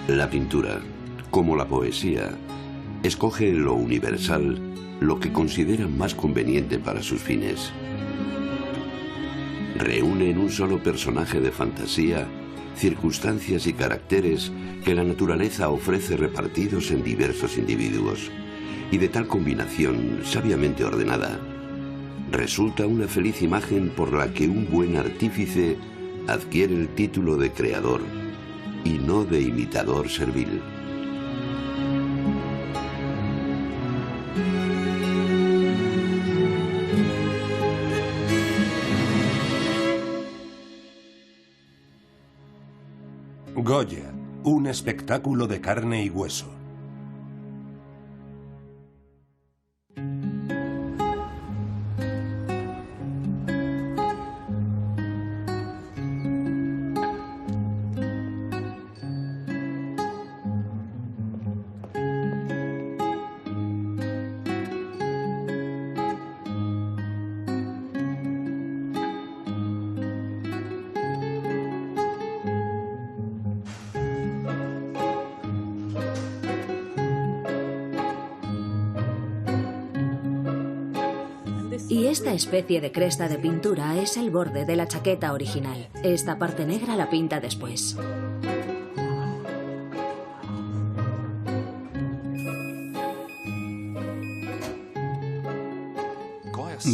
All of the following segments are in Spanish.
La pintura, como la poesía, escoge en lo universal lo que considera más conveniente para sus fines. Reúne en un solo personaje de fantasía circunstancias y caracteres que la naturaleza ofrece repartidos en diversos individuos, y de tal combinación sabiamente ordenada, resulta una feliz imagen por la que un buen artífice adquiere el título de creador y no de imitador servil. Goya, un espectáculo de carne y hueso. Y esta especie de cresta de pintura es el borde de la chaqueta original. Esta parte negra la pinta después.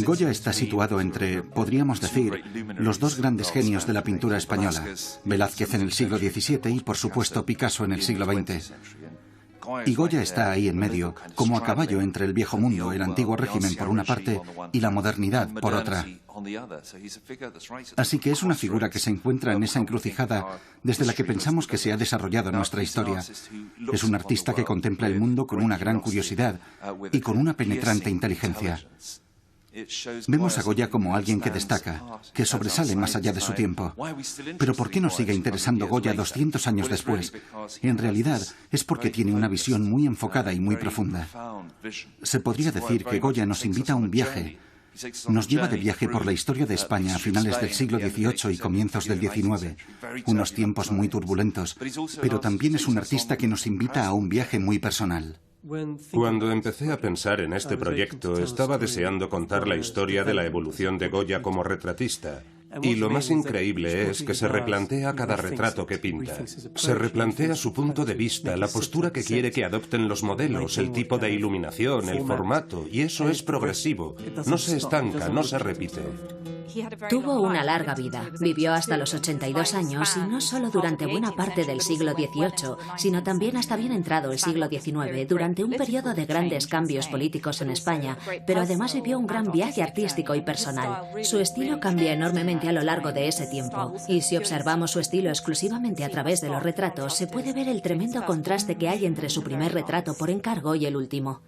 Goya está situado entre, podríamos decir, los dos grandes genios de la pintura española, Velázquez en el siglo XVII y, por supuesto, Picasso en el siglo XX. Y Goya está ahí en medio, como a caballo entre el viejo mundo, el antiguo régimen por una parte, y la modernidad por otra. Así que es una figura que se encuentra en esa encrucijada desde la que pensamos que se ha desarrollado nuestra historia. Es un artista que contempla el mundo con una gran curiosidad y con una penetrante inteligencia. Vemos a Goya como alguien que destaca, que sobresale más allá de su tiempo. Pero ¿por qué nos sigue interesando Goya 200 años después? En realidad es porque tiene una visión muy enfocada y muy profunda. Se podría decir que Goya nos invita a un viaje. Nos lleva de viaje por la historia de España a finales del siglo XVIII y comienzos del XIX, unos tiempos muy turbulentos, pero también es un artista que nos invita a un viaje muy personal. Cuando empecé a pensar en este proyecto, estaba deseando contar la historia de la evolución de Goya como retratista. Y lo más increíble es que se replantea cada retrato que pinta. Se replantea su punto de vista, la postura que quiere que adopten los modelos, el tipo de iluminación, el formato, y eso es progresivo. No se estanca, no se repite. Tuvo una larga vida. Vivió hasta los 82 años y no solo durante buena parte del siglo XVIII, sino también hasta bien entrado el siglo XIX, durante un periodo de grandes cambios políticos en España, pero además vivió un gran viaje artístico y personal. Su estilo cambia enormemente a lo largo de ese tiempo, y si observamos su estilo exclusivamente a través de los retratos, se puede ver el tremendo contraste que hay entre su primer retrato por encargo y el último.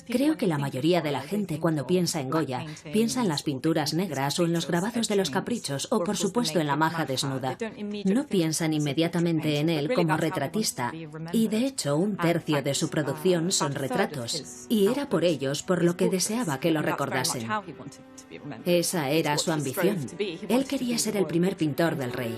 Creo que la mayoría de la gente, cuando piensa en Goya, piensa en las pinturas negras o en los grabados de los caprichos o, por supuesto, en la maja desnuda. No piensan inmediatamente en él como retratista y, de hecho, un tercio de su producción son retratos. Y era por ellos por lo que deseaba que lo recordasen. Esa era su ambición. Él quería ser el primer pintor del rey.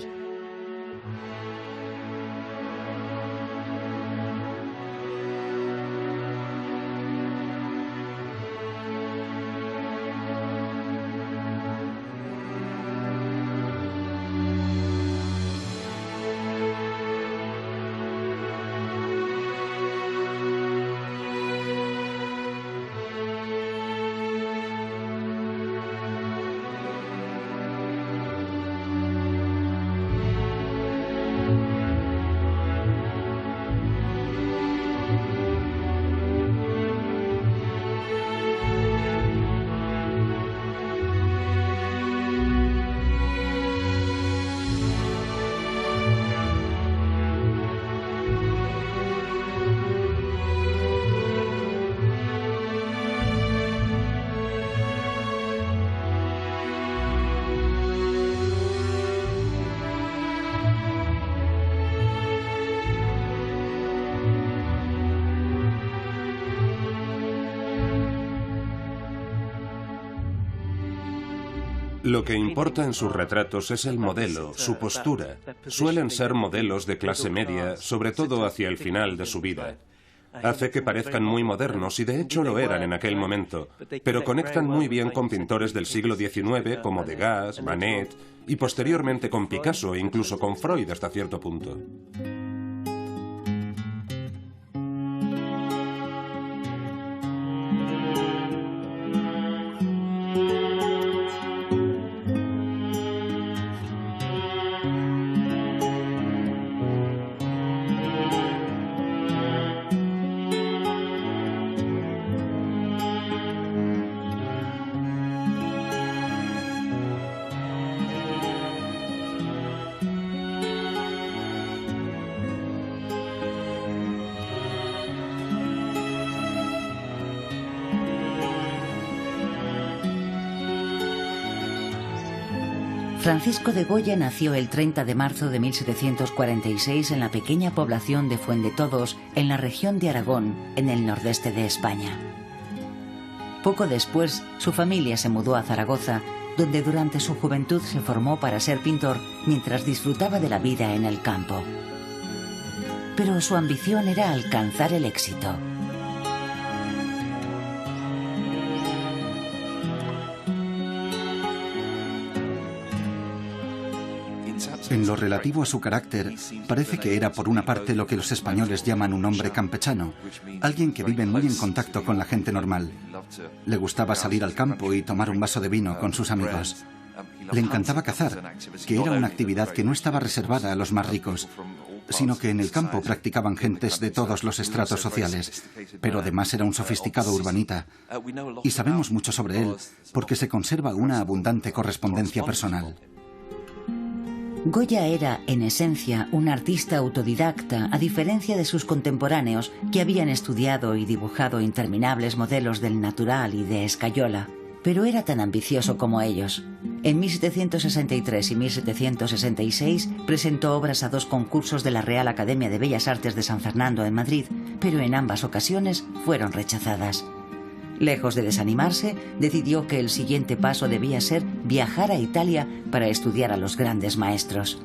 Lo que importa en sus retratos es el modelo, su postura. Suelen ser modelos de clase media, sobre todo hacia el final de su vida. Hace que parezcan muy modernos, y de hecho lo eran en aquel momento, pero conectan muy bien con pintores del siglo XIX como Degas, Manet, y posteriormente con Picasso e incluso con Freud hasta cierto punto. Francisco de Goya nació el 30 de marzo de 1746 en la pequeña población de Fuendetodos, en la región de Aragón, en el nordeste de España. Poco después, su familia se mudó a Zaragoza, donde durante su juventud se formó para ser pintor mientras disfrutaba de la vida en el campo. Pero su ambición era alcanzar el éxito. En lo relativo a su carácter, parece que era por una parte lo que los españoles llaman un hombre campechano, alguien que vive muy en contacto con la gente normal. Le gustaba salir al campo y tomar un vaso de vino con sus amigos. Le encantaba cazar, que era una actividad que no estaba reservada a los más ricos, sino que en el campo practicaban gentes de todos los estratos sociales, pero además era un sofisticado urbanita. Y sabemos mucho sobre él porque se conserva una abundante correspondencia personal. Goya era, en esencia, un artista autodidacta, a diferencia de sus contemporáneos, que habían estudiado y dibujado interminables modelos del natural y de escayola. Pero era tan ambicioso como ellos. En 1763 y 1766 presentó obras a 2 concursos de la Real Academia de Bellas Artes de San Fernando en Madrid, pero en ambas ocasiones fueron rechazadas. Lejos de desanimarse, decidió que el siguiente paso debía ser viajar a Italia para estudiar a los grandes maestros.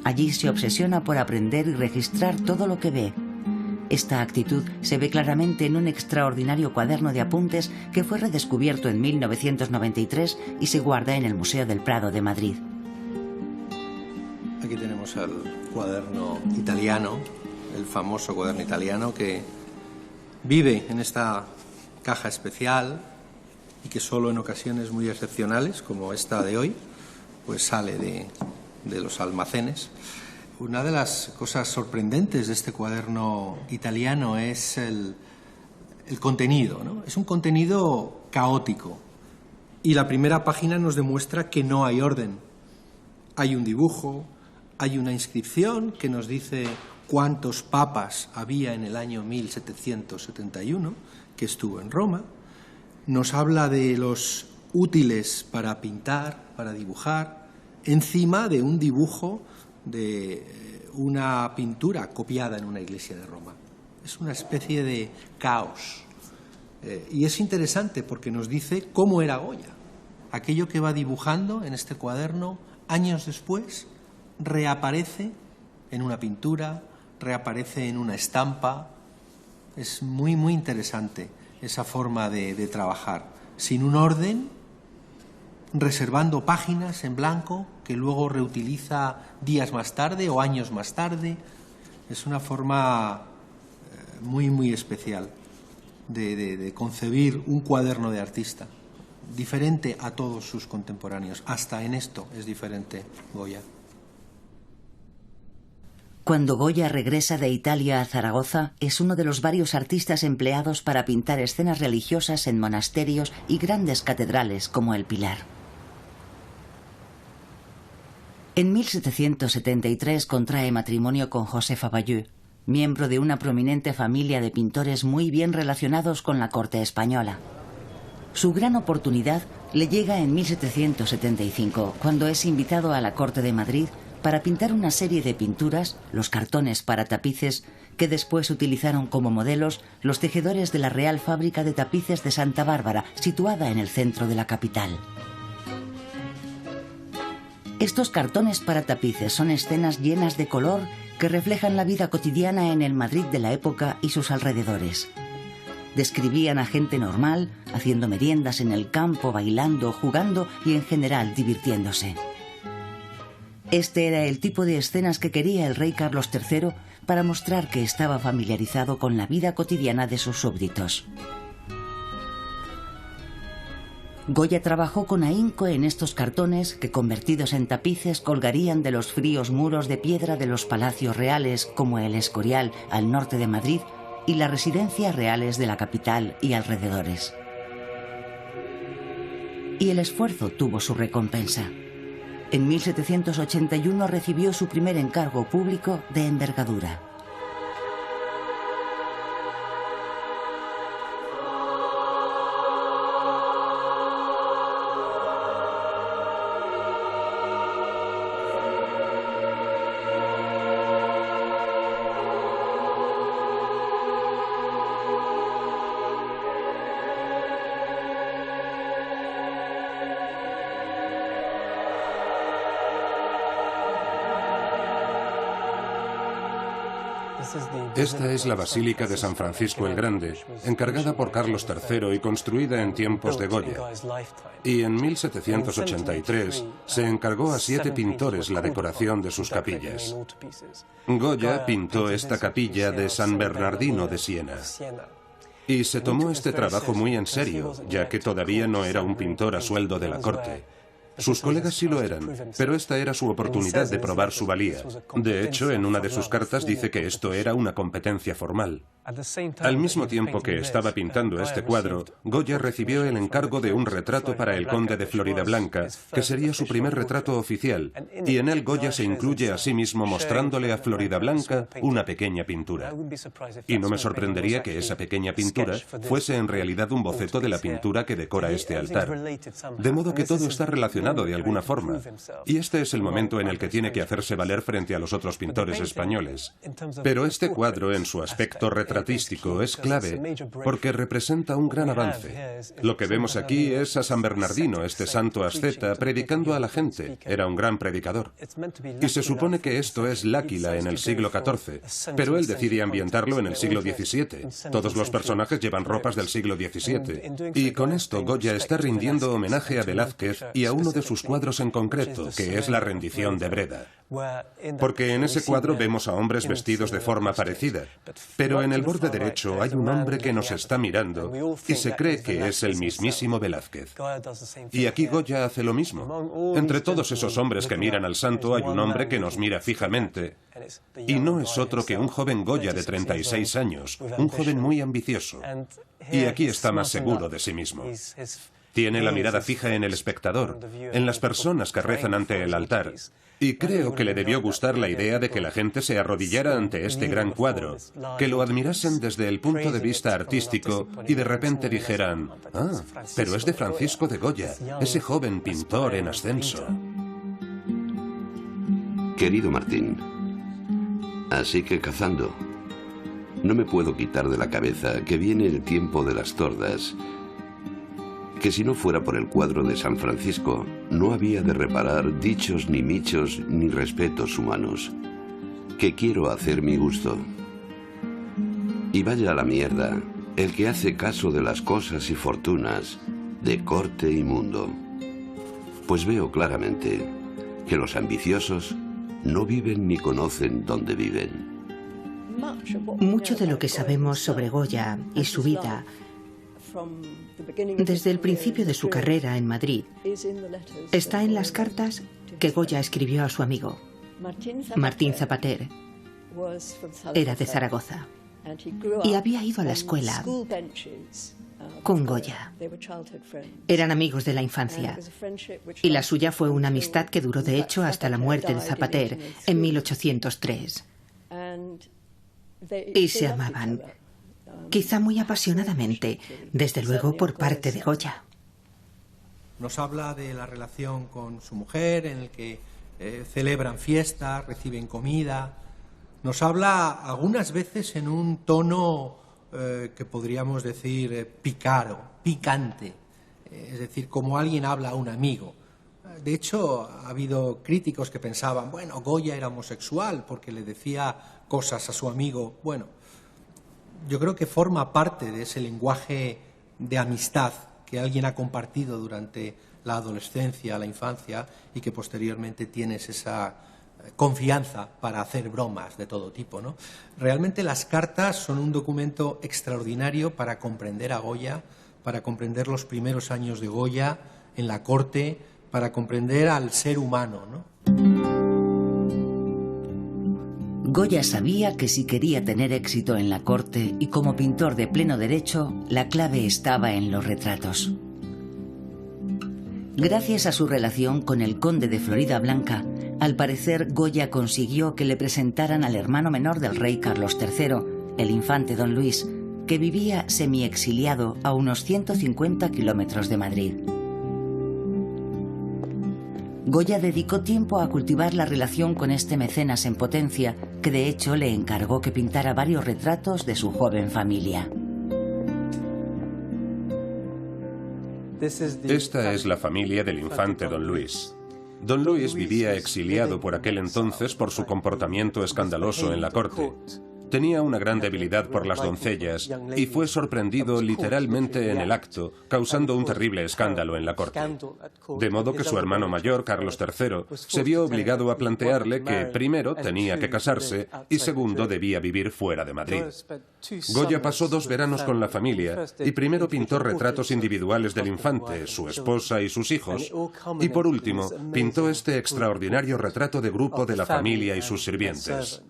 Allí se obsesiona por aprender y registrar todo lo que ve. Esta actitud se ve claramente en un extraordinario cuaderno de apuntes que fue redescubierto en 1993 y se guarda en el Museo del Prado de Madrid. Aquí tenemos el cuaderno italiano, el famoso cuaderno italiano que vive en esta caja especial y que solo en ocasiones muy excepcionales, como esta de hoy, pues sale de los almacenes. Una de las cosas sorprendentes de este cuaderno italiano es el contenido, ¿no? Es un contenido caótico y la primera página nos demuestra que no hay orden. Hay un dibujo, hay una inscripción que nos dice cuántos papas había en el año 1771, que estuvo en Roma. Nos habla de los útiles para pintar, para dibujar, encima de un dibujo de una pintura copiada en una iglesia de Roma. Es una especie de caos. Y es interesante porque nos dice cómo era Goya. Aquello que va dibujando en este cuaderno, años después, reaparece en una pintura, reaparece en una estampa. Es muy, muy interesante esa forma de trabajar, sin un orden, reservando páginas en blanco que luego reutiliza días más tarde o años más tarde. Es una forma muy, muy especial de concebir un cuaderno de artista, diferente a todos sus contemporáneos. Hasta en esto es diferente Goya. Cuando Goya regresa de Italia a Zaragoza, es uno de los varios artistas empleados para pintar escenas religiosas en monasterios y grandes catedrales como el Pilar. En 1773 contrae matrimonio con Josefa Bayeux, miembro de una prominente familia de pintores muy bien relacionados con la corte española. Su gran oportunidad le llega en 1775, cuando es invitado a la corte de Madrid para pintar una serie de pinturas, los cartones para tapices, que después utilizaron como modelos los tejedores de la Real Fábrica de Tapices de Santa Bárbara, situada en el centro de la capital. Estos cartones para tapices son escenas llenas de color que reflejan la vida cotidiana en el Madrid de la época y sus alrededores. Describían a gente normal, haciendo meriendas en el campo, bailando, jugando y en general divirtiéndose. Este era el tipo de escenas que quería el rey Carlos III para mostrar que estaba familiarizado con la vida cotidiana de sus súbditos. Goya trabajó con ahínco en estos cartones que, convertidos en tapices, colgarían de los fríos muros de piedra de los palacios reales, como el Escorial al norte de Madrid y las residencias reales de la capital y alrededores. Y el esfuerzo tuvo su recompensa. En 1781 recibió su primer encargo público de envergadura. Esta es la Basílica de San Francisco el Grande, encargada por Carlos III y construida en tiempos de Goya. Y en 1783 se encargó a 7 pintores la decoración de sus capillas. Goya pintó esta capilla de San Bernardino de Siena. Y se tomó este trabajo muy en serio, ya que todavía no era un pintor a sueldo de la corte. Sus colegas sí lo eran, pero esta era su oportunidad de probar su valía. De hecho, en una de sus cartas dice que esto era una competencia formal. Al mismo tiempo que estaba pintando este cuadro, Goya recibió el encargo de un retrato para el conde de Floridablanca, que sería su primer retrato oficial, y en él Goya se incluye a sí mismo mostrándole a Floridablanca una pequeña pintura. Y no me sorprendería que esa pequeña pintura fuese en realidad un boceto de la pintura que decora este altar. De modo que todo está relacionado de alguna forma, y este es el momento en el que tiene que hacerse valer frente a los otros pintores españoles. Pero este cuadro, en su aspecto retratístico, es clave porque representa un gran avance. Lo que vemos aquí es a San Bernardino, este santo asceta, predicando a la gente. Era un gran predicador. Y se supone que esto es L'Áquila en el siglo XIV, pero él decide ambientarlo en el siglo XVII. Todos los personajes llevan ropas del siglo XVII. Y con esto Goya está rindiendo homenaje a Velázquez y a uno de sus cuadros en concreto, que es la rendición de Breda. Porque en ese cuadro vemos a hombres vestidos de forma parecida, pero en el borde derecho hay un hombre que nos está mirando y se cree que es el mismísimo Velázquez. Y aquí Goya hace lo mismo. Entre todos esos hombres que miran al santo hay un hombre que nos mira fijamente, y no es otro que un joven Goya de 36 años, un joven muy ambicioso. Y aquí está más seguro de sí mismo. Tiene la mirada fija en el espectador, en las personas que rezan ante el altar. Y creo que le debió gustar la idea de que la gente se arrodillara ante este gran cuadro, que lo admirasen desde el punto de vista artístico y de repente dijeran: «Ah, pero es de Francisco de Goya, ese joven pintor en ascenso». Querido Martín, así que cazando. No me puedo quitar de la cabeza que viene el tiempo de las tordas, que si no fuera por el cuadro de San Francisco, no había de reparar dichos ni michos ni respetos humanos, que quiero hacer mi gusto. Y vaya a la mierda el que hace caso de las cosas y fortunas de corte y mundo, pues veo claramente que los ambiciosos no viven ni conocen dónde viven. Mucho de lo que sabemos sobre Goya y su vida desde el principio de su carrera en Madrid está en las cartas que Goya escribió a su amigo. Martín Zapater era de Zaragoza y había ido a la escuela con Goya. Eran amigos de la infancia y la suya fue una amistad que duró de hecho hasta la muerte de Zapater en 1803. Y se amaban, quizá muy apasionadamente, desde luego por parte de Goya. Nos habla de la relación con su mujer, en el que celebran fiestas, reciben comida. Nos habla algunas veces en un tono que podríamos decir picaro, picante, es decir, como alguien habla a un amigo. De hecho, ha habido críticos que pensaban, bueno, Goya era homosexual porque le decía cosas a su amigo. Bueno, yo creo que forma parte de ese lenguaje de amistad que alguien ha compartido durante la adolescencia, la infancia, y que posteriormente tienes esa confianza para hacer bromas de todo tipo, ¿no? Realmente las cartas son un documento extraordinario para comprender a Goya, para comprender los primeros años de Goya en la corte, para comprender al ser humano, ¿no? Goya sabía que si quería tener éxito en la corte y como pintor de pleno derecho, la clave estaba en los retratos. Gracias a su relación con el conde de Floridablanca, al parecer Goya consiguió que le presentaran al hermano menor del rey Carlos III, el infante Don Luis, que vivía semiexiliado a unos 150 kilómetros de Madrid. Goya dedicó tiempo a cultivar la relación con este mecenas en potencia, que de hecho le encargó que pintara varios retratos de su joven familia. Esta es la familia del infante Don Luis. Don Luis vivía exiliado por aquel entonces por su comportamiento escandaloso en la corte. Tenía una gran debilidad por las doncellas y fue sorprendido literalmente en el acto, causando un terrible escándalo en la corte. De modo que su hermano mayor, Carlos III, se vio obligado a plantearle que, primero, tenía que casarse y, segundo, debía vivir fuera de Madrid. Goya pasó 2 veranos con la familia y primero pintó retratos individuales del infante, su esposa y sus hijos, y por último, pintó este extraordinario retrato de grupo de la familia y sus sirvientes.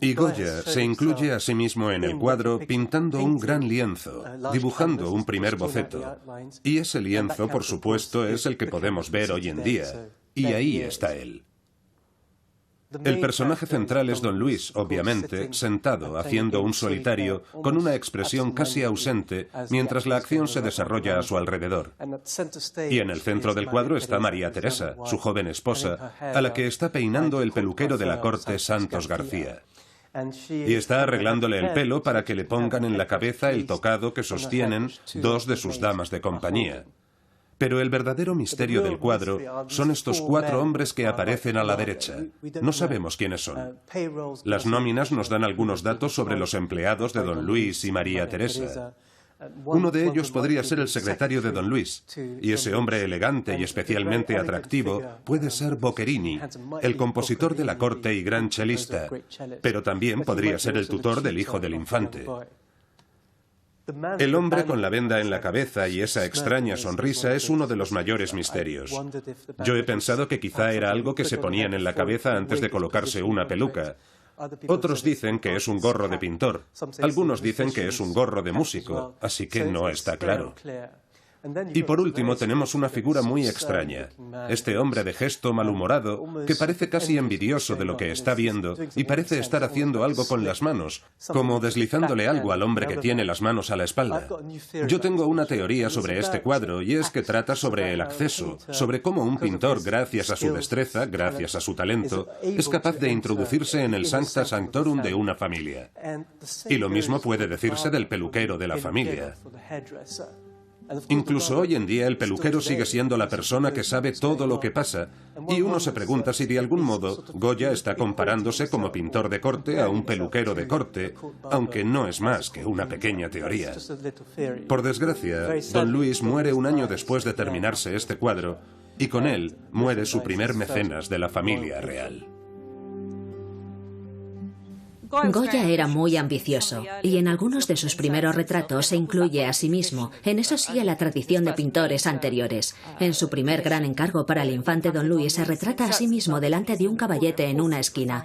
Y Goya se incluye a sí mismo en el cuadro pintando un gran lienzo, dibujando un primer boceto. Y ese lienzo, por supuesto, es el que podemos ver hoy en día. Y ahí está él. El personaje central es Don Luis, obviamente, sentado, haciendo un solitario, con una expresión casi ausente, mientras la acción se desarrolla a su alrededor. Y en el centro del cuadro está María Teresa, su joven esposa, a la que está peinando el peluquero de la corte, Santos García. Y está arreglándole el pelo para que le pongan en la cabeza el tocado que sostienen 2 de sus damas de compañía. Pero el verdadero misterio del cuadro son estos 4 hombres que aparecen a la derecha. No sabemos quiénes son. Las nóminas nos dan algunos datos sobre los empleados de Don Luis y María Teresa. Uno de ellos podría ser el secretario de Don Luis, y ese hombre elegante y especialmente atractivo puede ser Boccherini, el compositor de la corte y gran chelista, pero también podría ser el tutor del hijo del infante. El hombre con la venda en la cabeza y esa extraña sonrisa es uno de los mayores misterios. Yo he pensado que quizá era algo que se ponían en la cabeza antes de colocarse una peluca. Otros dicen que es un gorro de pintor. Algunos dicen que es un gorro de músico, así que no está claro. Y por último tenemos una figura muy extraña. Este hombre de gesto malhumorado, que parece casi envidioso de lo que está viendo y parece estar haciendo algo con las manos, como deslizándole algo al hombre que tiene las manos a la espalda. Yo tengo una teoría sobre este cuadro y es que trata sobre el acceso, sobre cómo un pintor, gracias a su destreza, gracias a su talento, es capaz de introducirse en el sancta sanctorum de una familia. Y lo mismo puede decirse del peluquero de la familia. Incluso hoy en día el peluquero sigue siendo la persona que sabe todo lo que pasa, y uno se pregunta si de algún modo Goya está comparándose como pintor de corte a un peluquero de corte, aunque no es más que una pequeña teoría. Por desgracia, Don Luis muere un año después de terminarse este cuadro, y con él muere su primer mecenas de la familia real. Goya era muy ambicioso y en algunos de sus primeros retratos se incluye a sí mismo. En eso sigue la tradición de pintores anteriores. En su primer gran encargo para el infante Don Luis se retrata a sí mismo delante de un caballete en una esquina.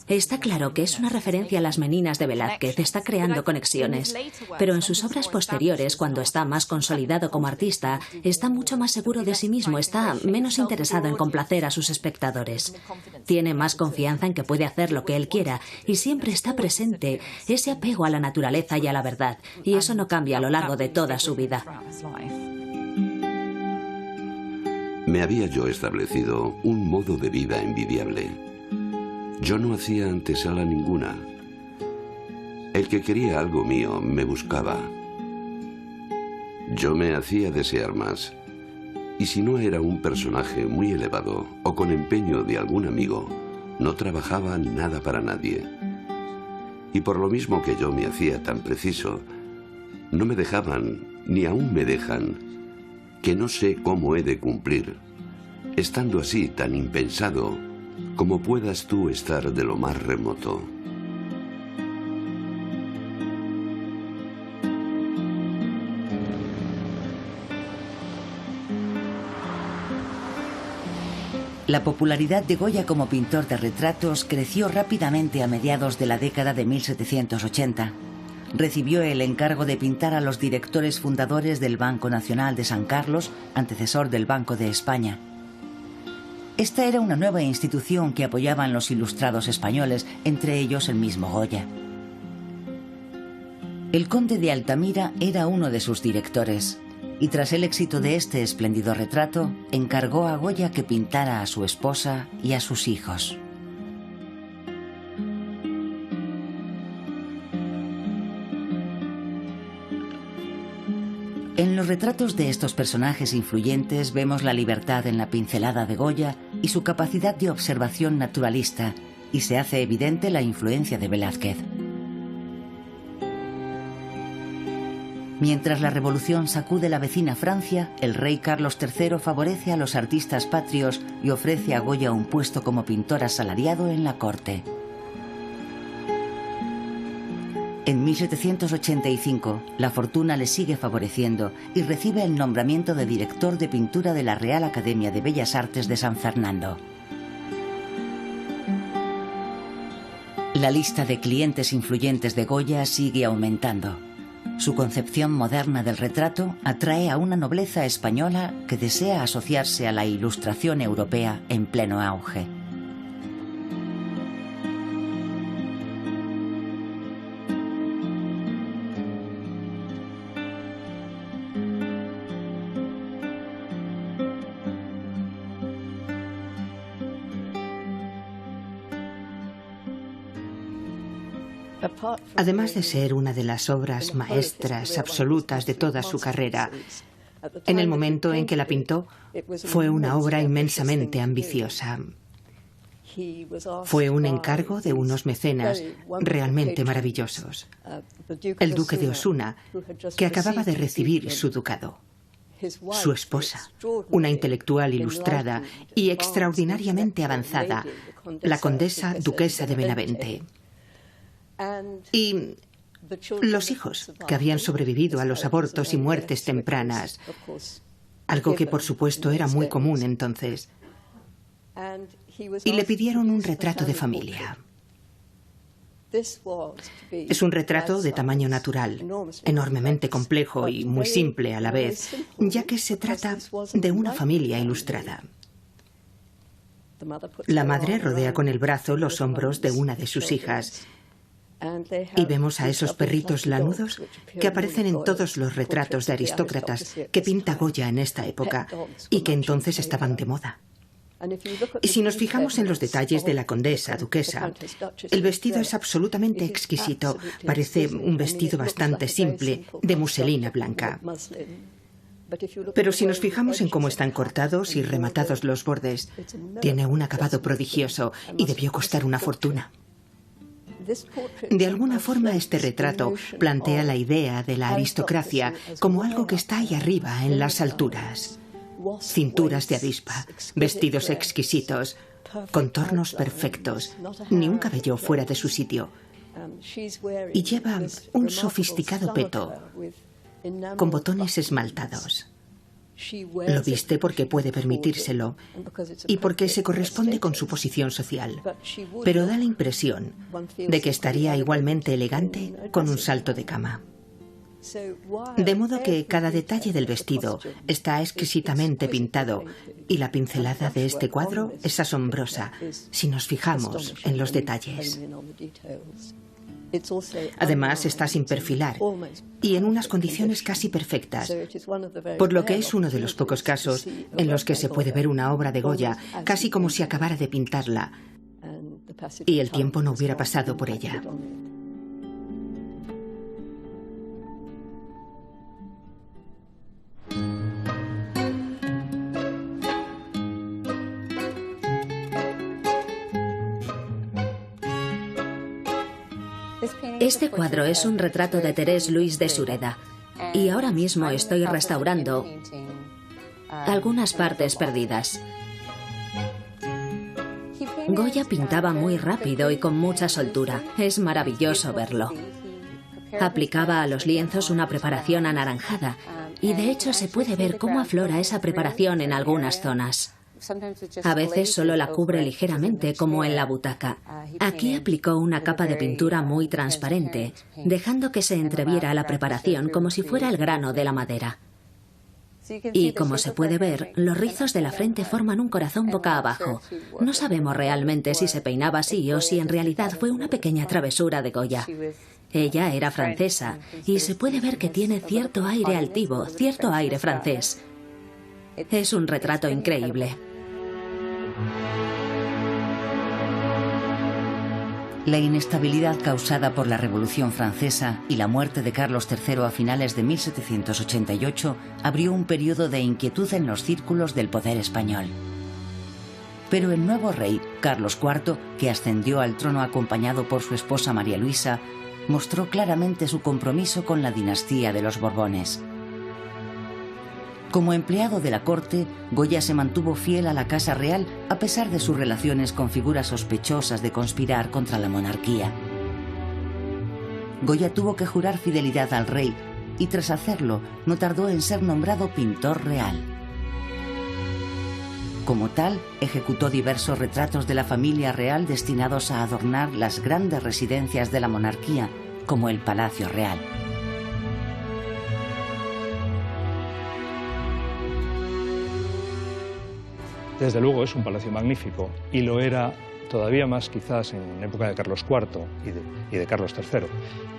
Está claro que es una referencia a las Meninas de Velázquez, está creando conexiones. Pero en sus obras posteriores, cuando está más consolidado como artista, está mucho más seguro de sí mismo, está menos interesado en complacer a sus espectadores. Tiene más confianza en que puede hacer lo que él quiera y siempre está presente ese apego a la naturaleza y a la verdad, y eso no cambia a lo largo de toda su vida. Me había yo establecido un modo de vida envidiable. Yo no hacía antesala ninguna. El que quería algo mío me buscaba. Yo me hacía desear más. Y si no era un personaje muy elevado o con empeño de algún amigo, no trabajaba nada para nadie. Y por lo mismo que yo me hacía tan preciso, no me dejaban, ni aún me dejan, que no sé cómo he de cumplir, estando así tan impensado como puedas tú estar de lo más remoto. La popularidad de Goya como pintor de retratos creció rápidamente a mediados de la década de 1780. Recibió el encargo de pintar a los directores fundadores del Banco Nacional de San Carlos, antecesor del Banco de España. Esta era una nueva institución que apoyaban los ilustrados españoles, entre ellos el mismo Goya. El conde de Altamira era uno de sus directores, y tras el éxito de este espléndido retrato, encargó a Goya que pintara a su esposa y a sus hijos. En los retratos de estos personajes influyentes vemos la libertad en la pincelada de Goya y su capacidad de observación naturalista, y se hace evidente la influencia de Velázquez. Mientras la revolución sacude la vecina Francia, el rey Carlos III favorece a los artistas patrios y ofrece a Goya un puesto como pintor asalariado en la corte. En 1785, la fortuna le sigue favoreciendo y recibe el nombramiento de director de pintura de la Real Academia de Bellas Artes de San Fernando. La lista de clientes influyentes de Goya sigue aumentando. Su concepción moderna del retrato atrae a una nobleza española que desea asociarse a la Ilustración europea en pleno auge. Además de ser una de las obras maestras absolutas de toda su carrera, en el momento en que la pintó, fue una obra inmensamente ambiciosa. Fue un encargo de unos mecenas realmente maravillosos. El duque de Osuna, que acababa de recibir su ducado. Su esposa, una intelectual ilustrada y extraordinariamente avanzada, la condesa duquesa de Benavente. Y los hijos, que habían sobrevivido a los abortos y muertes tempranas, algo que por supuesto era muy común entonces. Y le pidieron un retrato de familia. Es un retrato de tamaño natural, enormemente complejo y muy simple a la vez, ya que se trata de una familia ilustrada. La madre rodea con el brazo los hombros de una de sus hijas, y vemos a esos perritos lanudos que aparecen en todos los retratos de aristócratas que pinta Goya en esta época y que entonces estaban de moda. Y si nos fijamos en los detalles de la condesa, duquesa, el vestido es absolutamente exquisito. Parece un vestido bastante simple, de muselina blanca. Pero si nos fijamos en cómo están cortados y rematados los bordes, tiene un acabado prodigioso y debió costar una fortuna. De alguna forma, este retrato plantea la idea de la aristocracia como algo que está ahí arriba, en las alturas. Cinturas de avispa, vestidos exquisitos, contornos perfectos, ni un cabello fuera de su sitio. Y lleva un sofisticado peto, con botones esmaltados. Lo viste porque puede permitírselo y porque se corresponde con su posición social, pero da la impresión de que estaría igualmente elegante con un salto de cama. De modo que cada detalle del vestido está exquisitamente pintado y la pincelada de este cuadro es asombrosa si nos fijamos en los detalles. Además, está sin perfilar y en unas condiciones casi perfectas, por lo que es uno de los pocos casos en los que se puede ver una obra de Goya casi como si acabara de pintarla y el tiempo no hubiera pasado por ella. Este cuadro es un retrato de Thérèse Louise de Sureda y ahora mismo estoy restaurando algunas partes perdidas. Goya pintaba muy rápido y con mucha soltura. Es maravilloso verlo. Aplicaba a los lienzos una preparación anaranjada y de hecho se puede ver cómo aflora esa preparación en algunas zonas. A veces solo la cubre ligeramente, como en la butaca. Aquí aplicó una capa de pintura muy transparente, dejando que se entreviera la preparación como si fuera el grano de la madera. Y como se puede ver, los rizos de la frente forman un corazón boca abajo. No sabemos realmente si se peinaba así o si en realidad fue una pequeña travesura de Goya. Ella era francesa y se puede ver que tiene cierto aire altivo, cierto aire francés. Es un retrato increíble. La inestabilidad causada por la Revolución Francesa y la muerte de Carlos III a finales de 1788 abrió un periodo de inquietud en los círculos del poder español. Pero el nuevo rey, Carlos IV, que ascendió al trono acompañado por su esposa María Luisa, mostró claramente su compromiso con la dinastía de los Borbones. Como empleado de la corte, Goya se mantuvo fiel a la Casa Real a pesar de sus relaciones con figuras sospechosas de conspirar contra la monarquía. Goya tuvo que jurar fidelidad al rey y tras hacerlo no tardó en ser nombrado pintor real. Como tal, ejecutó diversos retratos de la familia real destinados a adornar las grandes residencias de la monarquía, como el Palacio Real. Desde luego es un palacio magnífico y lo era todavía más quizás en época de Carlos IV y de Carlos III,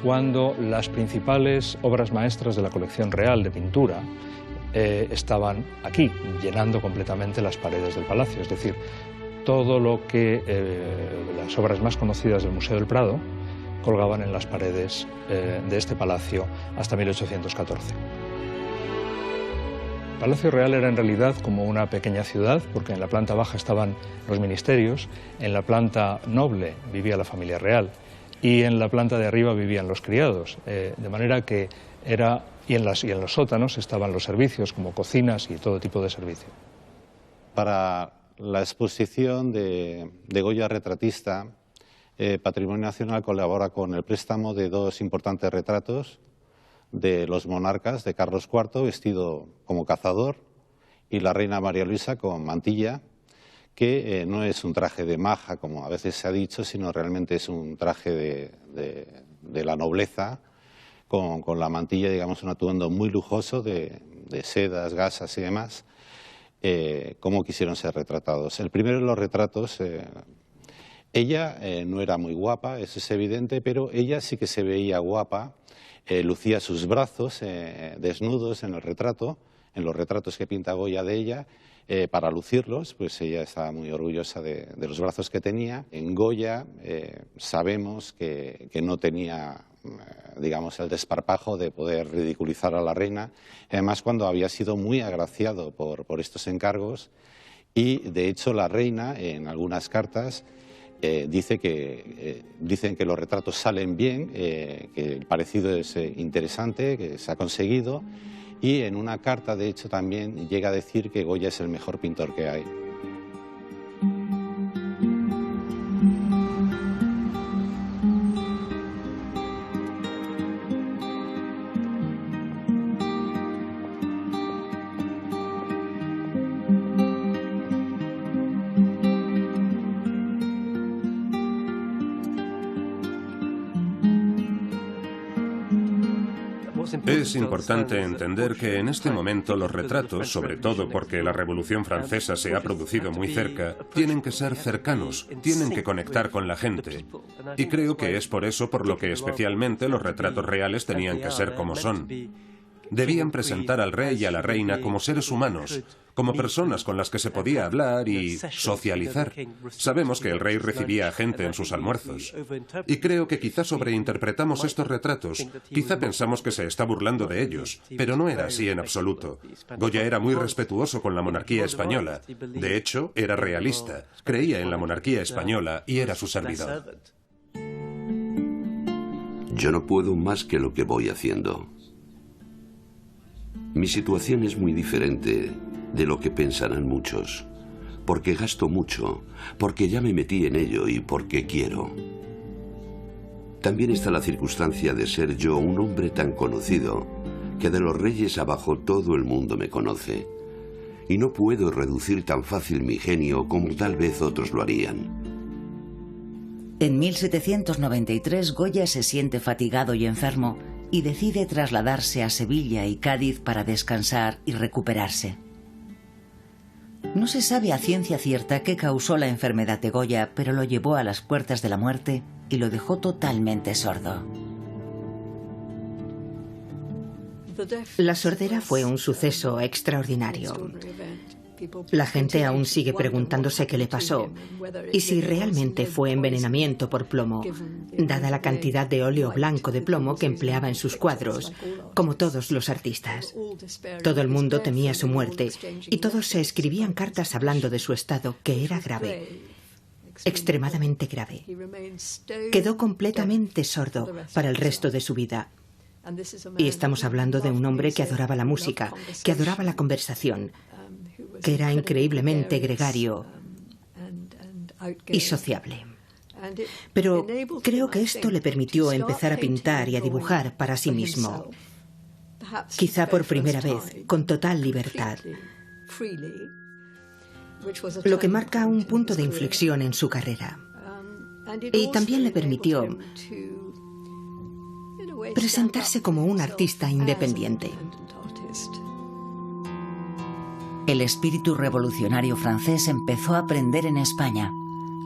cuando las principales obras maestras de la colección real de pintura estaban aquí, llenando completamente las paredes del palacio. Es decir, todo lo que las obras más conocidas del Museo del Prado colgaban en las paredes de este palacio hasta 1814. El Palacio Real era en realidad como una pequeña ciudad, porque en la planta baja estaban los ministerios, en la planta noble vivía la familia real y en la planta de arriba vivían los criados, de manera que era... Y en los sótanos estaban los servicios, como cocinas y todo tipo de servicio. Para la exposición de Goya retratista, Patrimonio Nacional colabora con el préstamo de dos importantes retratos de los monarcas, de Carlos IV vestido como cazador y la reina María Luisa con mantilla, que no es un traje de maja, como a veces se ha dicho, sino realmente es un traje de la nobleza, con la mantilla, digamos, un atuendo muy lujoso de sedas, gasas y demás, cómo quisieron ser retratados. El primero de los retratos, ella no era muy guapa, eso es evidente, pero ella sí que se veía guapa, lucía sus brazos desnudos en el retrato, en los retratos que pinta Goya de ella, para lucirlos, pues ella estaba muy orgullosa de los brazos que tenía. En Goya sabemos que no tenía, digamos, el desparpajo de poder ridiculizar a la reina, además cuando había sido muy agraciado por estos encargos y de hecho la reina en algunas cartas dicen que los retratos salen bien, que el parecido es interesante, que se ha conseguido y en una carta de hecho también llega a decir que Goya es el mejor pintor que hay. Es importante entender que en este momento los retratos, sobre todo porque la Revolución Francesa se ha producido muy cerca, tienen que ser cercanos, tienen que conectar con la gente. Y creo que es por eso por lo que especialmente los retratos reales tenían que ser como son. Debían presentar al rey y a la reina como seres humanos, como personas con las que se podía hablar y socializar. Sabemos que el rey recibía a gente en sus almuerzos. Y creo que quizá sobreinterpretamos estos retratos, quizá pensamos que se está burlando de ellos, pero no era así en absoluto. Goya era muy respetuoso con la monarquía española. De hecho, era realista, creía en la monarquía española y era su servidor. Yo no puedo más que lo que voy haciendo. Mi situación es muy diferente de lo que pensarán muchos, porque gasto mucho, porque ya me metí en ello y porque quiero. También está la circunstancia de ser yo un hombre tan conocido que de los reyes abajo todo el mundo me conoce. Y no puedo reducir tan fácil mi genio como tal vez otros lo harían. En 1793 Goya se siente fatigado y enfermo y decide trasladarse a Sevilla y Cádiz para descansar y recuperarse. No se sabe a ciencia cierta qué causó la enfermedad de Goya, pero lo llevó a las puertas de la muerte y lo dejó totalmente sordo. La sordera fue un suceso extraordinario. La gente aún sigue preguntándose qué le pasó y si realmente fue envenenamiento por plomo, dada la cantidad de óleo blanco de plomo que empleaba en sus cuadros, como todos los artistas. Todo el mundo temía su muerte y todos se escribían cartas hablando de su estado, que era grave, extremadamente grave. Quedó completamente sordo para el resto de su vida. Y estamos hablando de un hombre que adoraba la música, que adoraba la conversación, que era increíblemente gregario y sociable. Pero creo que esto le permitió empezar a pintar y a dibujar para sí mismo, quizá por primera vez, con total libertad, lo que marca un punto de inflexión en su carrera. Y también le permitió presentarse como un artista independiente. El espíritu revolucionario francés empezó a prender en España.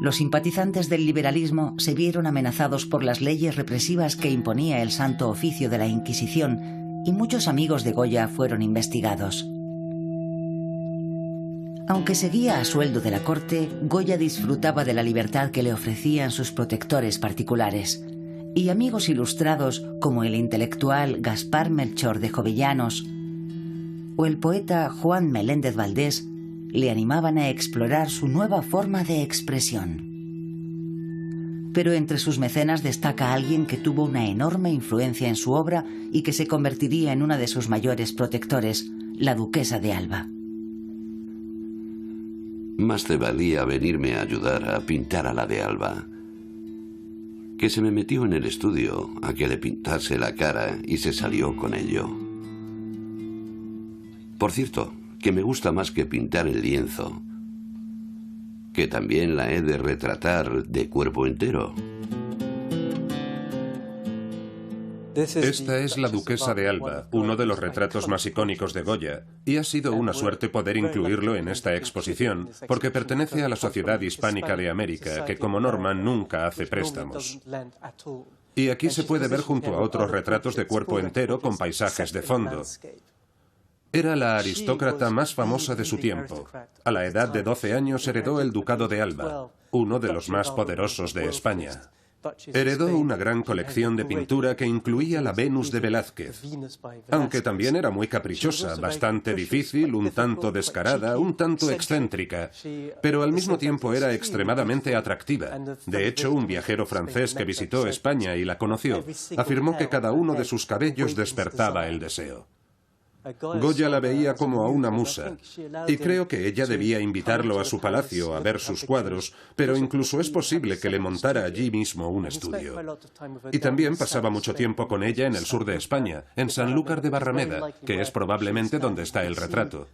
Los simpatizantes del liberalismo se vieron amenazados por las leyes represivas que imponía el Santo Oficio de la Inquisición y muchos amigos de Goya fueron investigados. Aunque seguía a sueldo de la corte, Goya disfrutaba de la libertad que le ofrecían sus protectores particulares. Y amigos ilustrados como el intelectual Gaspar Melchor de Jovellanos o el poeta Juan Meléndez Valdés le animaban a explorar su nueva forma de expresión. Pero entre sus mecenas destaca alguien que tuvo una enorme influencia en su obra y que se convertiría en una de sus mayores protectores, la duquesa de Alba. Más te valía venirme a ayudar a pintar a la de Alba, que se me metió en el estudio a que le pintase la cara y se salió con ello. Por cierto, que me gusta más que pintar el lienzo, que también la he de retratar de cuerpo entero. Esta es la duquesa de Alba, uno de los retratos más icónicos de Goya, y ha sido una suerte poder incluirlo en esta exposición, porque pertenece a la Sociedad Hispánica de América, que como norma nunca hace préstamos. Y aquí se puede ver junto a otros retratos de cuerpo entero con paisajes de fondo. Era la aristócrata más famosa de su tiempo. A la edad de 12 años heredó el ducado de Alba, uno de los más poderosos de España. Heredó una gran colección de pintura que incluía la Venus de Velázquez, aunque también era muy caprichosa, bastante difícil, un tanto descarada, un tanto excéntrica, pero al mismo tiempo era extremadamente atractiva. De hecho, un viajero francés que visitó España y la conoció, afirmó que cada uno de sus cabellos despertaba el deseo. Goya la veía como a una musa, y creo que ella debía invitarlo a su palacio a ver sus cuadros, pero incluso es posible que le montara allí mismo un estudio. Y también pasaba mucho tiempo con ella en el sur de España, en Sanlúcar de Barrameda, que es probablemente donde está el retrato.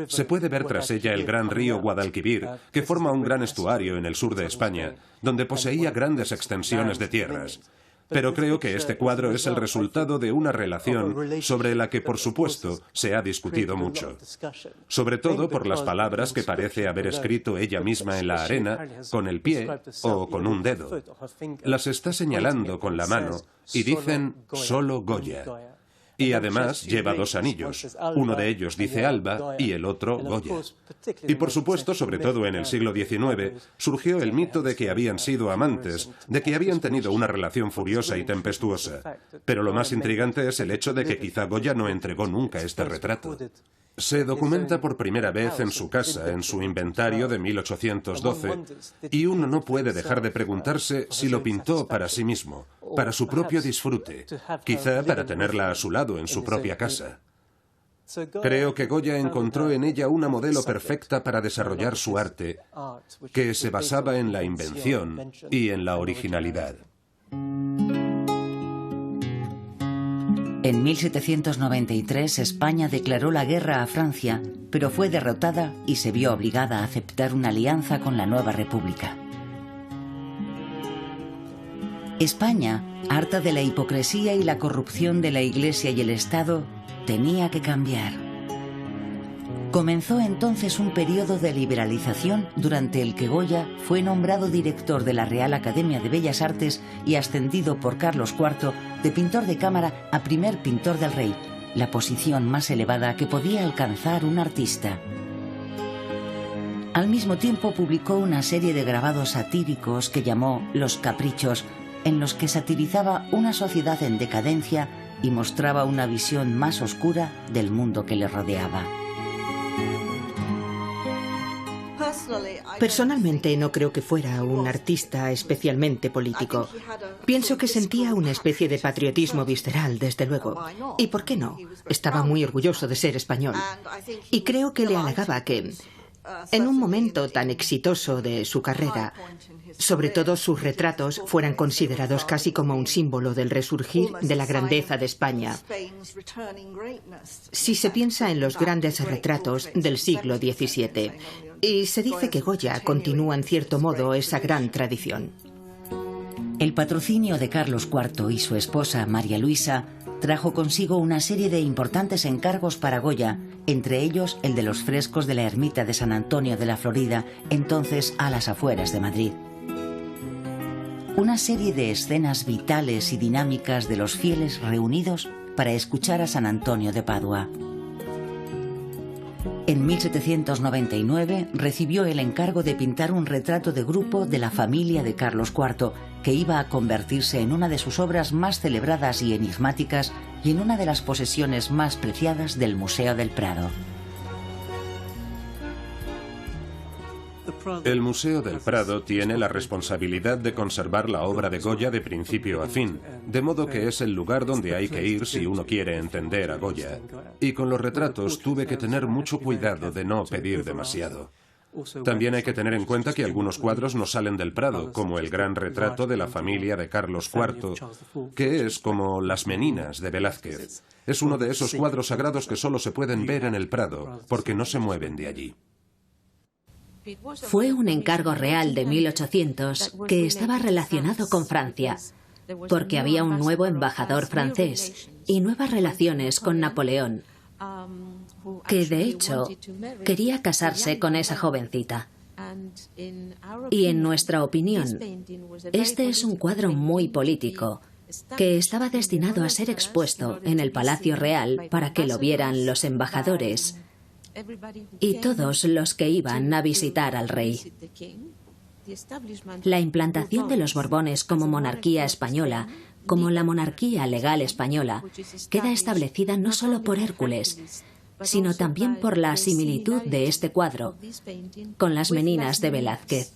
Se puede ver tras ella el gran río Guadalquivir, que forma un gran estuario en el sur de España, donde poseía grandes extensiones de tierras. Pero creo que este cuadro es el resultado de una relación sobre la que, por supuesto, se ha discutido mucho. Sobre todo por las palabras que parece haber escrito ella misma en la arena, con el pie o con un dedo. Las está señalando con la mano y dicen solo Goya. Y además lleva dos anillos. Uno de ellos dice Alba y el otro Goya. Y por supuesto, sobre todo en el siglo XIX, surgió el mito de que habían sido amantes, de que habían tenido una relación furiosa y tempestuosa. Pero lo más intrigante es el hecho de que quizá Goya no entregó nunca este retrato. Se documenta por primera vez en su casa, en su inventario de 1812, y uno no puede dejar de preguntarse si lo pintó para sí mismo, para su propio disfrute, quizá para tenerla a su lado en su propia casa. Creo que Goya encontró en ella una modelo perfecta para desarrollar su arte, que se basaba en la invención y en la originalidad. En 1793 España declaró la guerra a Francia, pero fue derrotada y se vio obligada a aceptar una alianza con la nueva república. España, harta de la hipocresía y la corrupción de la Iglesia y el Estado, tenía que cambiar. Comenzó entonces un periodo de liberalización durante el que Goya fue nombrado director de la Real Academia de Bellas Artes y ascendido por Carlos IV de pintor de cámara a primer pintor del rey, la posición más elevada que podía alcanzar un artista. Al mismo tiempo publicó una serie de grabados satíricos que llamó Los Caprichos, en los que satirizaba una sociedad en decadencia y mostraba una visión más oscura del mundo que le rodeaba. Personalmente no creo que fuera un artista especialmente político. Pienso que sentía una especie de patriotismo visceral, desde luego. ¿Y por qué no? Estaba muy orgulloso de ser español. Y creo que le halagaba que, en un momento tan exitoso de su carrera, sobre todo sus retratos fueran considerados casi como un símbolo del resurgir de la grandeza de España. Si se piensa en los grandes retratos del siglo XVII, y se dice que Goya continúa en cierto modo esa gran tradición. El patrocinio de Carlos IV y su esposa María Luisa trajo consigo una serie de importantes encargos para Goya, entre ellos el de los frescos de la ermita de San Antonio de la Florida, entonces a las afueras de Madrid. Una serie de escenas vitales y dinámicas de los fieles reunidos para escuchar a San Antonio de Padua. En 1799 recibió el encargo de pintar un retrato de grupo de la familia de Carlos IV, que iba a convertirse en una de sus obras más celebradas y enigmáticas y en una de las posesiones más preciadas del Museo del Prado. El Museo del Prado tiene la responsabilidad de conservar la obra de Goya de principio a fin, de modo que es el lugar donde hay que ir si uno quiere entender a Goya. Y con los retratos tuve que tener mucho cuidado de no pedir demasiado. También hay que tener en cuenta que algunos cuadros no salen del Prado, como el gran retrato de la familia de Carlos IV, que es como Las Meninas de Velázquez. Es uno de esos cuadros sagrados que solo se pueden ver en el Prado, porque no se mueven de allí. Fue un encargo real de 1800 que estaba relacionado con Francia, porque había un nuevo embajador francés y nuevas relaciones con Napoleón, que de hecho quería casarse con esa jovencita. Y en nuestra opinión, este es un cuadro muy político, que estaba destinado a ser expuesto en el Palacio Real para que lo vieran los embajadores y todos los que iban a visitar al rey. La implantación de los Borbones como monarquía española, como la monarquía legal española, queda establecida no solo por Hércules, sino también por la similitud de este cuadro con Las Meninas de Velázquez,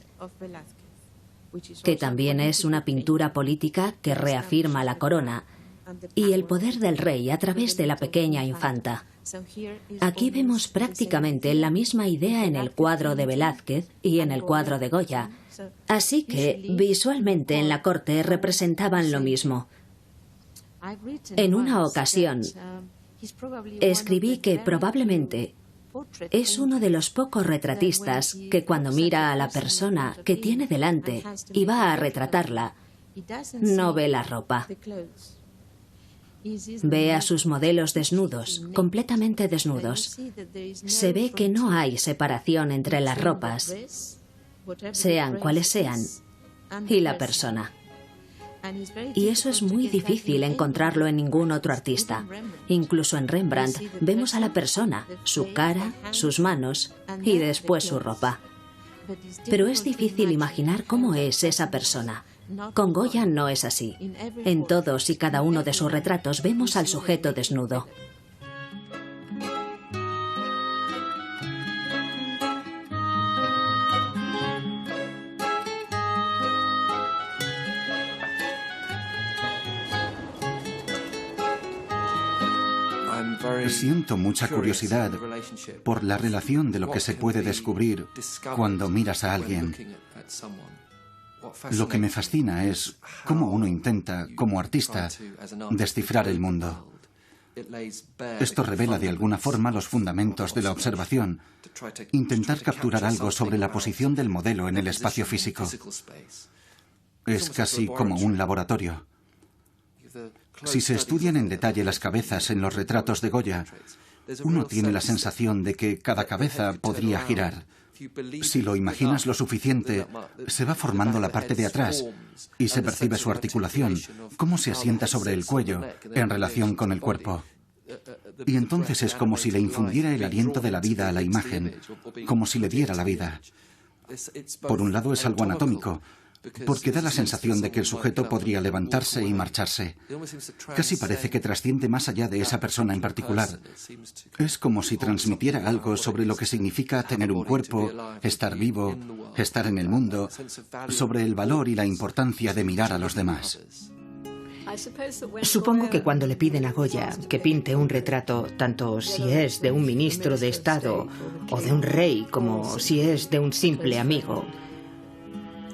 que también es una pintura política que reafirma la corona y el poder del rey a través de la pequeña infanta. Aquí vemos prácticamente la misma idea en el cuadro de Velázquez y en el cuadro de Goya, así que visualmente en la corte representaban lo mismo. En una ocasión, escribí que probablemente es uno de los pocos retratistas que cuando mira a la persona que tiene delante y va a retratarla, no ve la ropa. Ve a sus modelos desnudos, completamente desnudos. Se ve que no hay separación entre las ropas, sean cuales sean, y la persona. Y eso es muy difícil encontrarlo en ningún otro artista. Incluso en Rembrandt vemos a la persona, su cara, sus manos y después su ropa. Pero es difícil imaginar cómo es esa persona. Con Goya no es así. En todos y cada uno de sus retratos vemos al sujeto desnudo. Siento mucha curiosidad por la relación de lo que se puede descubrir cuando miras a alguien. Lo que me fascina es cómo uno intenta, como artista, descifrar el mundo. Esto revela de alguna forma los fundamentos de la observación, intentar capturar algo sobre la posición del modelo en el espacio físico. Es casi como un laboratorio. Si se estudian en detalle las cabezas en los retratos de Goya, uno tiene la sensación de que cada cabeza podría girar. Si lo imaginas lo suficiente, se va formando la parte de atrás y se percibe su articulación, cómo se asienta sobre el cuello en relación con el cuerpo. Y entonces es como si le infundiera el aliento de la vida a la imagen, como si le diera la vida. Por un lado es algo anatómico, porque da la sensación de que el sujeto podría levantarse y marcharse. Casi parece que trasciende más allá de esa persona en particular. Es como si transmitiera algo sobre lo que significa tener un cuerpo, estar vivo, estar en el mundo, sobre el valor y la importancia de mirar a los demás. Supongo que cuando le piden a Goya que pinte un retrato, tanto si es de un ministro de Estado o de un rey como si es de un simple amigo,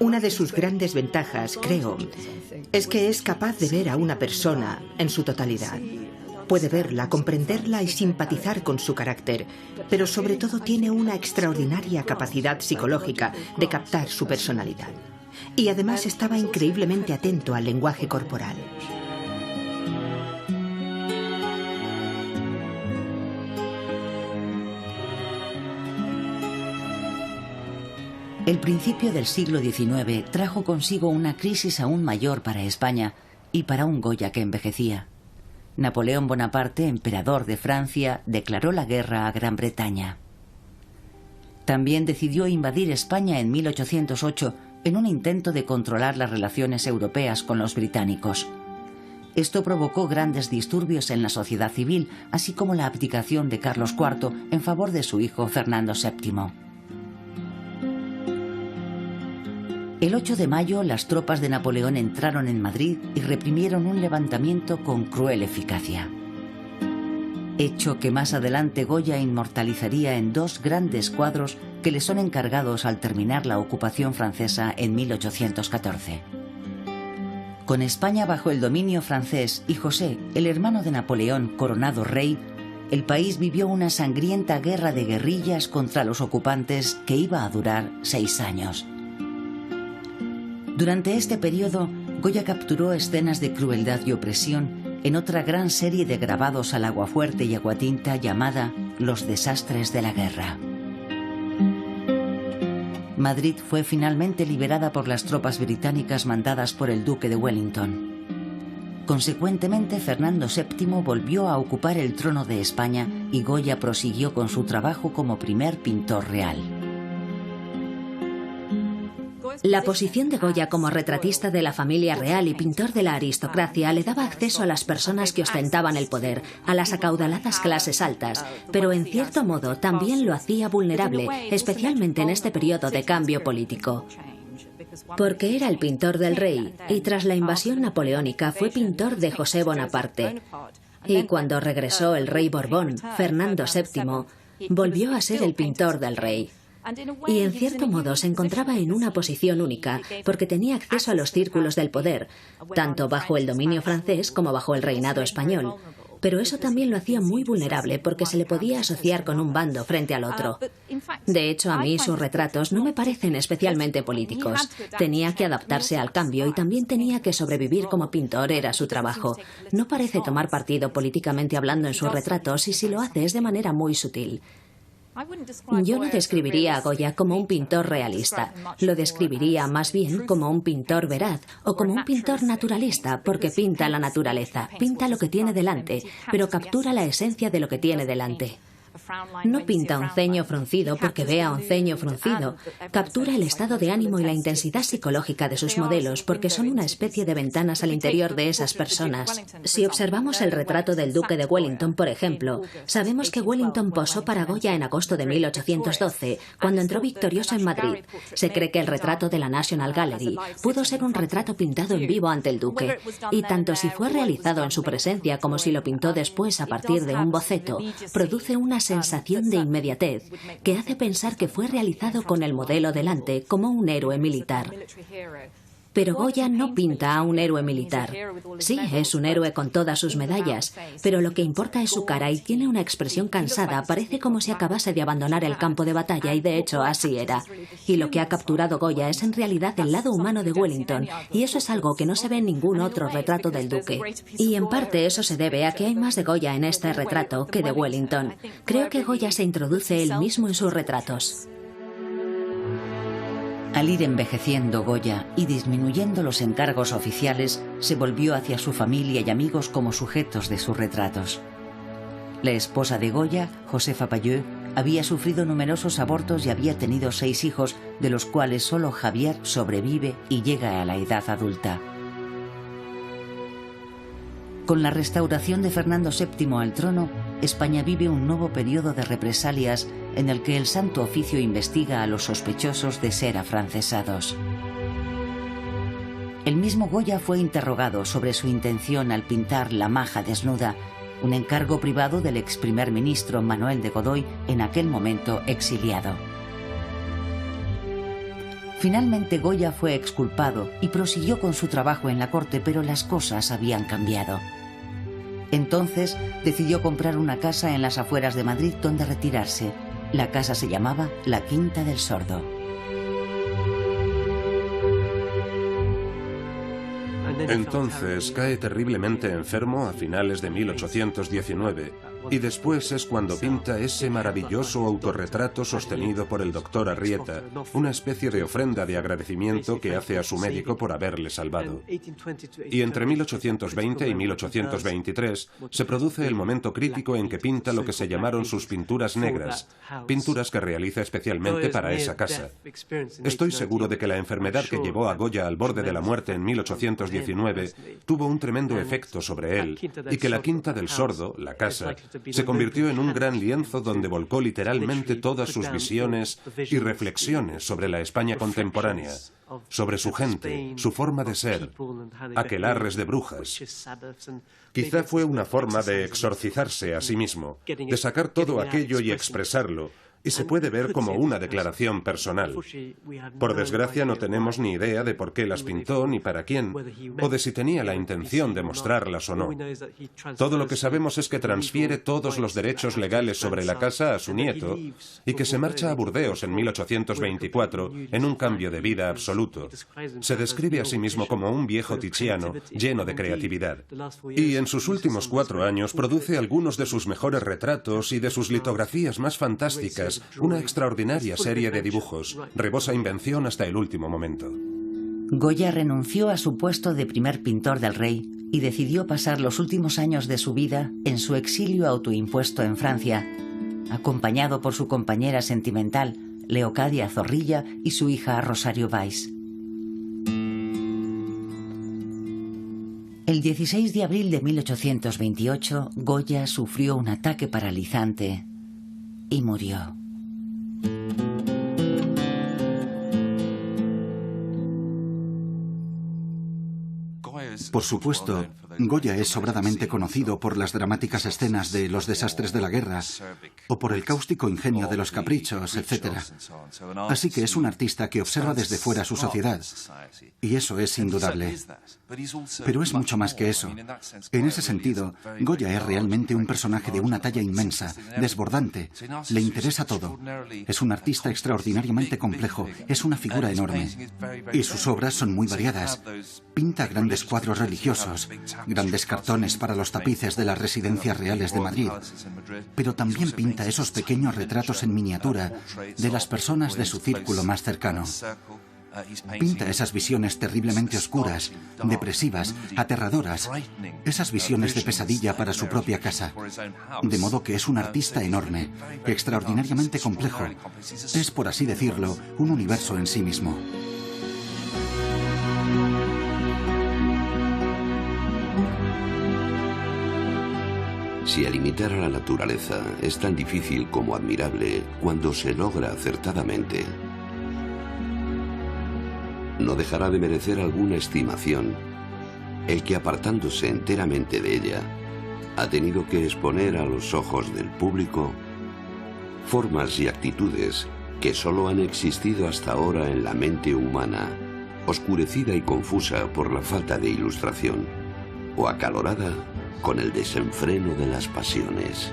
una de sus grandes ventajas, creo, es que es capaz de ver a una persona en su totalidad. Puede verla, comprenderla y simpatizar con su carácter, pero sobre todo tiene una extraordinaria capacidad psicológica de captar su personalidad. Y además estaba increíblemente atento al lenguaje corporal. El principio del siglo XIX trajo consigo una crisis aún mayor para España y para un Goya que envejecía. Napoleón Bonaparte, emperador de Francia, declaró la guerra a Gran Bretaña. También decidió invadir España en 1808 en un intento de controlar las relaciones europeas con los británicos. Esto provocó grandes disturbios en la sociedad civil, así como la abdicación de Carlos IV en favor de su hijo Fernando VII. El 8 de mayo, las tropas de Napoleón entraron en Madrid y reprimieron un levantamiento con cruel eficacia. Hecho que más adelante Goya inmortalizaría en dos grandes cuadros que le son encargados al terminar la ocupación francesa en 1814. Con España bajo el dominio francés y José, el hermano de Napoleón, coronado rey, el país vivió una sangrienta guerra de guerrillas contra los ocupantes que iba a durar 6 años. Durante este periodo, Goya capturó escenas de crueldad y opresión en otra gran serie de grabados al aguafuerte y aguatinta llamada Los desastres de la guerra. Madrid fue finalmente liberada por las tropas británicas mandadas por el duque de Wellington. Consecuentemente, Fernando VII volvió a ocupar el trono de España y Goya prosiguió con su trabajo como primer pintor real. La posición de Goya como retratista de la familia real y pintor de la aristocracia le daba acceso a las personas que ostentaban el poder, a las acaudaladas clases altas, pero en cierto modo también lo hacía vulnerable, especialmente en este periodo de cambio político. Porque era el pintor del rey y tras la invasión napoleónica fue pintor de José Bonaparte. Y cuando regresó el rey Borbón, Fernando VII, volvió a ser el pintor del rey. Y en cierto modo se encontraba en una posición única, porque tenía acceso a los círculos del poder, tanto bajo el dominio francés como bajo el reinado español. Pero eso también lo hacía muy vulnerable, porque se le podía asociar con un bando frente al otro. De hecho, a mí sus retratos no me parecen especialmente políticos. Tenía que adaptarse al cambio y también tenía que sobrevivir como pintor, era su trabajo. No parece tomar partido políticamente hablando en sus retratos y si lo hace es de manera muy sutil. Yo no describiría a Goya como un pintor realista, lo describiría más bien como un pintor veraz o como un pintor naturalista, porque pinta la naturaleza, pinta lo que tiene delante, pero captura la esencia de lo que tiene delante. No pinta un ceño fruncido porque vea un ceño fruncido. Captura el estado de ánimo y la intensidad psicológica de sus modelos porque son una especie de ventanas al interior de esas personas. Si observamos el retrato del duque de Wellington, por ejemplo, sabemos que Wellington posó para Goya en agosto de 1812, cuando entró victorioso en Madrid. Se cree que el retrato de la National Gallery pudo ser un retrato pintado en vivo ante el duque, y tanto si fue realizado en su presencia como si lo pintó después a partir de un boceto, produce una sensación de inmediatez que hace pensar que fue realizado con el modelo delante, como un héroe militar. Pero Goya no pinta a un héroe militar. Sí, es un héroe con todas sus medallas, pero lo que importa es su cara y tiene una expresión cansada, parece como si acabase de abandonar el campo de batalla y de hecho así era. Y lo que ha capturado Goya es en realidad el lado humano de Wellington, y eso es algo que no se ve en ningún otro retrato del duque. Y en parte eso se debe a que hay más de Goya en este retrato que de Wellington. Creo que Goya se introduce él mismo en sus retratos. Al ir envejeciendo Goya y disminuyendo los encargos oficiales, se volvió hacia su familia y amigos como sujetos de sus retratos. La esposa de Goya, Josefa Bayeux, había sufrido numerosos abortos y había tenido 6 hijos, de los cuales solo Javier sobrevive y llega a la edad adulta. Con la restauración de Fernando VII al trono, España vive un nuevo periodo de represalias en el que el Santo Oficio investiga a los sospechosos de ser afrancesados. El mismo Goya fue interrogado sobre su intención al pintar La Maja desnuda, un encargo privado del ex primer ministro Manuel de Godoy, en aquel momento exiliado. Finalmente Goya fue exculpado y prosiguió con su trabajo en la corte, pero las cosas habían cambiado. Entonces decidió comprar una casa en las afueras de Madrid donde retirarse. La casa se llamaba La Quinta del Sordo. Entonces cae terriblemente enfermo a finales de 1819 y después es cuando pinta ese maravilloso autorretrato sostenido por el doctor Arrieta, una especie de ofrenda de agradecimiento que hace a su médico por haberle salvado. Y entre 1820 y 1823 se produce el momento crítico en que pinta lo que se llamaron sus pinturas negras, pinturas que realiza especialmente para esa casa. Estoy seguro de que la enfermedad que llevó a Goya al borde de la muerte en 1819 tuvo un tremendo efecto sobre él y que la Quinta del Sordo, la casa, se convirtió en un gran lienzo donde volcó literalmente todas sus visiones y reflexiones sobre la España contemporánea, sobre su gente, su forma de ser, aquelarres de brujas. Quizá fue una forma de exorcizarse a sí mismo, de sacar todo aquello y expresarlo, y se puede ver como una declaración personal. Por desgracia no tenemos ni idea de por qué las pintó ni para quién, o de si tenía la intención de mostrarlas o no. Todo lo que sabemos es que transfiere todos los derechos legales sobre la casa a su nieto y que se marcha a Burdeos en 1824 en un cambio de vida absoluto. Se describe a sí mismo como un viejo Tiziano lleno de creatividad. Y en sus últimos 4 años produce algunos de sus mejores retratos y de sus litografías más fantásticas, una extraordinaria serie de dibujos. Rebosa invención hasta el último momento. Goya renunció a su puesto de primer pintor del rey y decidió pasar los últimos años de su vida en su exilio autoimpuesto en Francia, acompañado por su compañera sentimental, Leocadia Zorrilla, y su hija Rosario Valls. El 16 de abril de 1828, Goya sufrió un ataque paralizante y murió. Por supuesto, Goya es sobradamente conocido por las dramáticas escenas de los desastres de la guerra o por el cáustico ingenio de los caprichos, etc. Así que es un artista que observa desde fuera su sociedad, y eso es indudable. Pero es mucho más que eso. En ese sentido, Goya es realmente un personaje de una talla inmensa, desbordante. Le interesa todo. Es un artista extraordinariamente complejo, es una figura enorme. Y sus obras son muy variadas. Pinta grandes cuadros religiosos, grandes cartones para los tapices de las residencias reales de Madrid, pero también pinta esos pequeños retratos en miniatura de las personas de su círculo más cercano. Pinta esas visiones terriblemente oscuras, depresivas, aterradoras, esas visiones de pesadilla para su propia casa. De modo que es un artista enorme, extraordinariamente complejo. Es, por así decirlo, un universo en sí mismo. Si el imitar a la naturaleza es tan difícil como admirable cuando se logra acertadamente, no dejará de merecer alguna estimación el que, apartándose enteramente de ella, ha tenido que exponer a los ojos del público formas y actitudes que solo han existido hasta ahora en la mente humana, oscurecida y confusa por la falta de ilustración, o acalorada con el desenfreno de las pasiones.